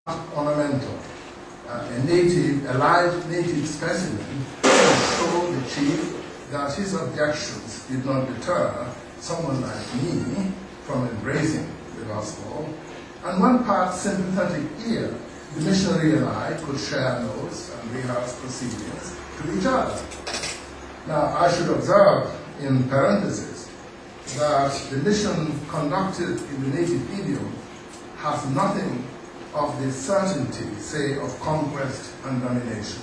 ornamental, a live native specimen to show the chief that his objections did not deter someone like me from embracing the gospel, and one part sympathetic ear, the missionary and I could share notes and rehearse proceedings to each other. Now, I should observe in parentheses that the mission conducted in the native idiom has nothing of the certainty, say, of conquest and domination.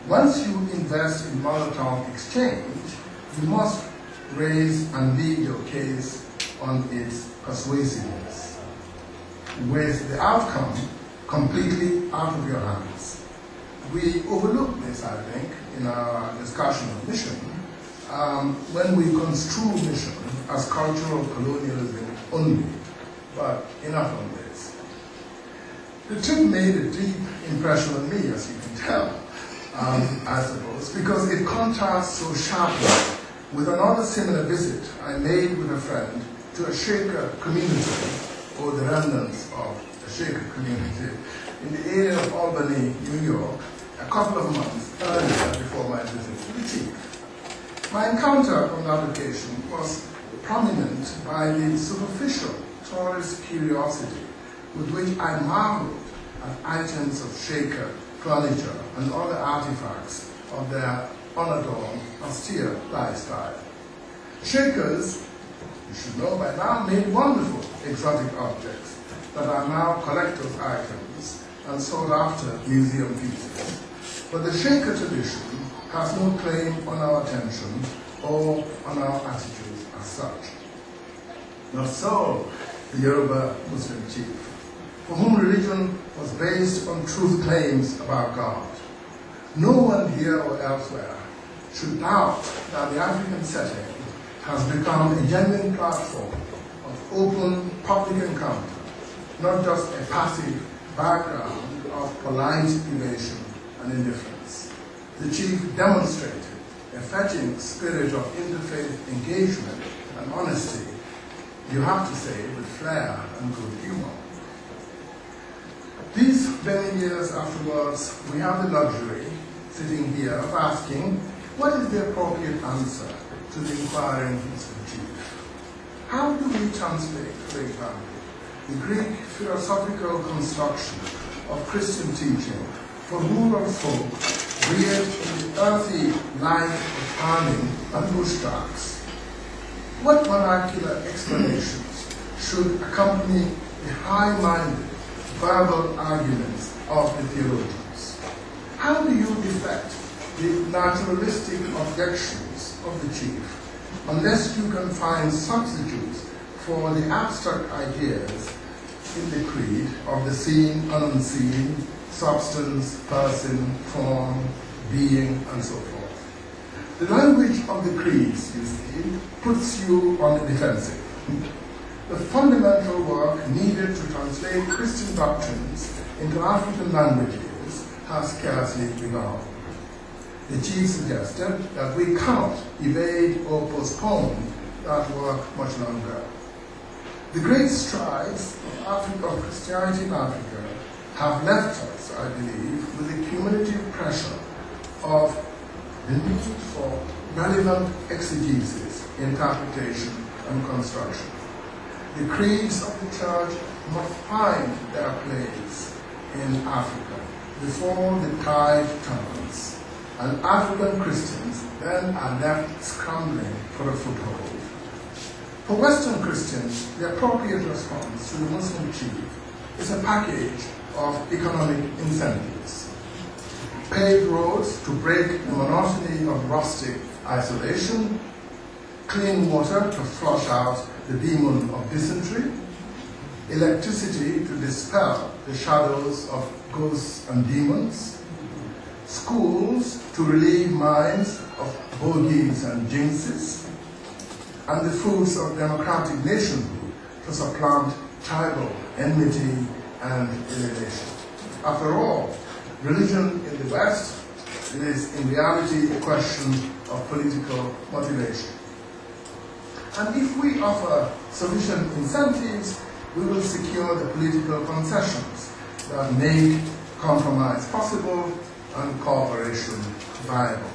Once you invest in mother tongue exchange, you must raise and lead your case on its persuasiveness, with the outcome completely out of your hands. We overlook this, I think, in our discussion of mission, when we construe mission as cultural colonialism only, but enough on this. The trip made a deep impression on me, as you can tell, I suppose, because it contrasts so sharply with another similar visit I made with a friend to a Shaker community, or the remnants of a Shaker community, in the area of Albany, New York, a couple of months earlier before my visit to the chief. My encounter on that occasion was prominent by the superficial tourist curiosity with which I marveled at items of Shaker furniture and other artifacts of their unadorned, austere lifestyle. Shakers, you should know by now, made wonderful exotic objects that are now collector's items and sought after museum pieces. But the Shaker tradition has no claim on our attention or on our attitudes as such. Not so the Yoruba Muslim chief, for whom religion was based on truth claims about God. No one here or elsewhere should doubt that the African setting has become a genuine platform of open public encounter, not just a passive background of polite evasion and indifference. The chief demonstrated a fetching spirit of interfaith engagement and honesty, you have to say, with flair and good humor. These many years afterwards, we have the luxury, sitting here, of asking, what is the appropriate answer to the inquiring Muslim chief? How do we translate, for example, the Greek philosophical construction of Christian teaching for rural folk reared in the earthy life of farming and bush tracks? What vernacular explanations should accompany the high-minded verbal arguments of the theologians? How do you defect the naturalistic objections of the chief unless you can find substitutes for the abstract ideas in the creed of the seen and unseen, substance, person, form, being, and so forth? The language of the creeds, you see, puts you on the defensive. The fundamental work needed to translate Christian doctrines into African languages has scarcely begun. The chief suggested that we cannot evade or postpone that work much longer. The great strides of Christianity in Africa have left us, I believe, with the cumulative pressure of the need for relevant exegesis, interpretation, and construction. The creeds of the church must find their place in Africa before the tide turns, and African Christians then are left scrambling for a foothold. For Western Christians, the appropriate response to the Muslim chief is a package of economic incentives. Paved roads to break the monotony of rustic isolation, clean water to flush out the demon of dysentery, electricity to dispel the shadows of ghosts and demons, schools to relieve minds of bogies and jinxes, and the fruits of democratic nationhood to supplant tribal enmity and alienation. After all, religion in the West is in reality a question of political motivation. And if we offer sufficient incentives, we will secure the political concessions that make compromise possible and cooperation viable.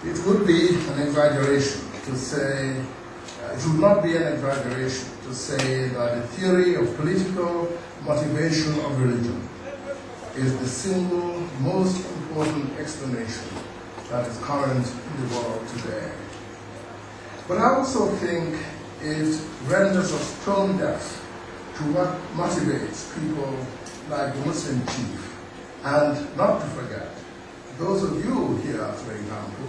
It would be an exaggeration to say, it would not be an exaggeration to say that the theory of political motivation of religion is the single most important explanation that is current in the world today. But I also think it renders us tone deaf to what motivates people like the Muslim chief, and not to forget those of you here, for example,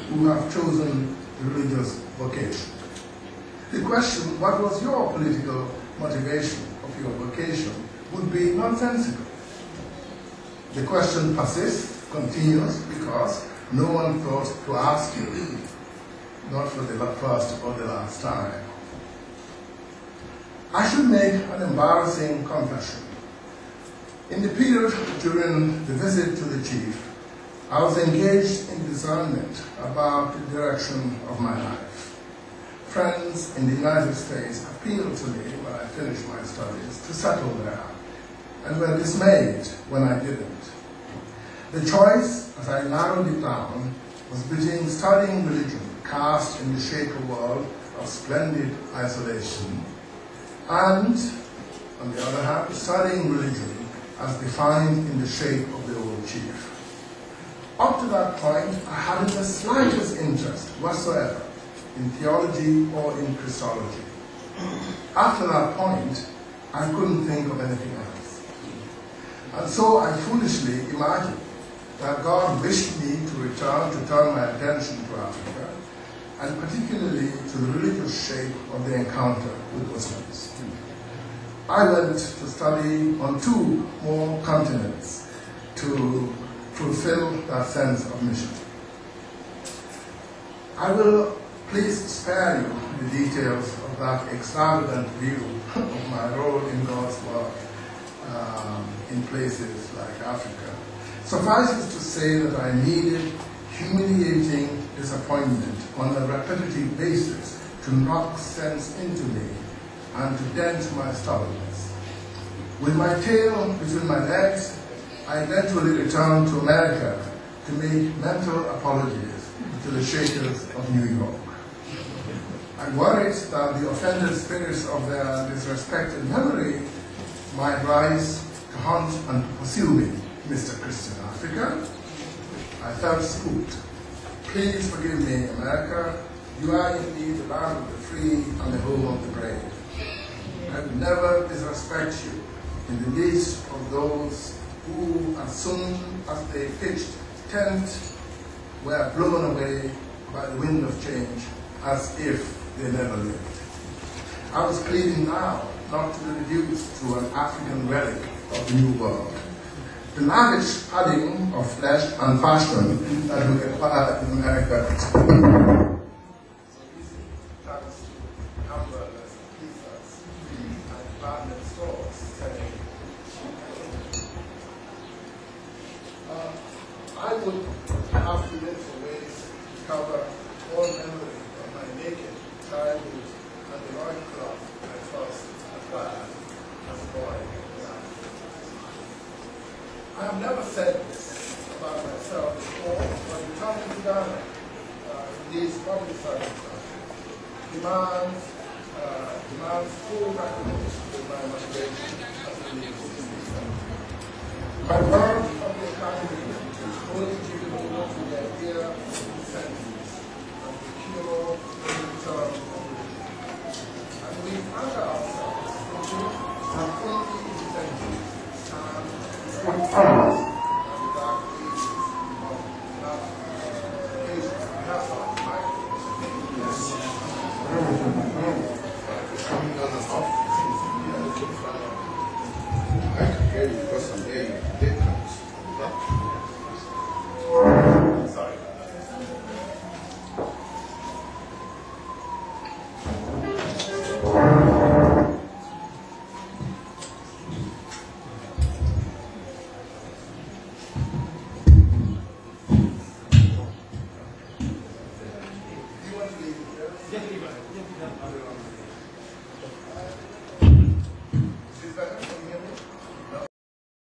who have chosen religious vocation. The question, what was your political motivation of your vocation, would be nonsensical. The question persists, continues, because no one thought to ask you, not for the first or the last time. I should make an embarrassing confession. In the period during the visit to the chief, I was engaged in discernment about the direction of my life. Friends in the United States appealed to me when I finished my studies to settle there, and were dismayed when I didn't. The choice, as I narrowed it down, was between studying religion cast in the Shaker world of splendid isolation, and, on the other hand, studying religion as defined in the shape of the old chief. Up to that point, I hadn't the slightest interest whatsoever in theology or in Christology. After that point, I couldn't think of anything else. And so I foolishly imagined that God wished me to return, to turn my attention to Africa, and particularly to the religious shape of the encounter with Muslims. I went to study on 2 more continents to fulfill that sense of mission. I will please spare you the details of that extravagant view of my role in God's work in places like Africa. Suffice it to say that I needed humiliating disappointment on a repetitive basis to knock sense into me and to dent my stubbornness. With my tail between my legs, I eventually returned to America to make mental apologies to the Shakers of New York. I worried that the offended spirits of their disrespected memory might rise to hunt and to pursue me, Mr. Christian Africa. I felt spooked. Please forgive me, America. You are indeed the land of the free and the home of the brave. I would never disrespect you in the least of those who, as soon as they pitched tent, were blown away by the wind of change as if they never lived. I was pleading now not to be reduced to an African relic of the New World. The lavish padding of flesh and fashion that we acquired in America. I would have to look for ways to cover all memory of my naked childhood and the loincloth I first acquired as a boy. I have never said this about myself before, but returning to Ghana in these public circumstances demands full recognition of my motivation as a leader. My word of the economy is fully attributable to the idea of incentives and the cure the return of religion. And we find ourselves thinking that only incentives stand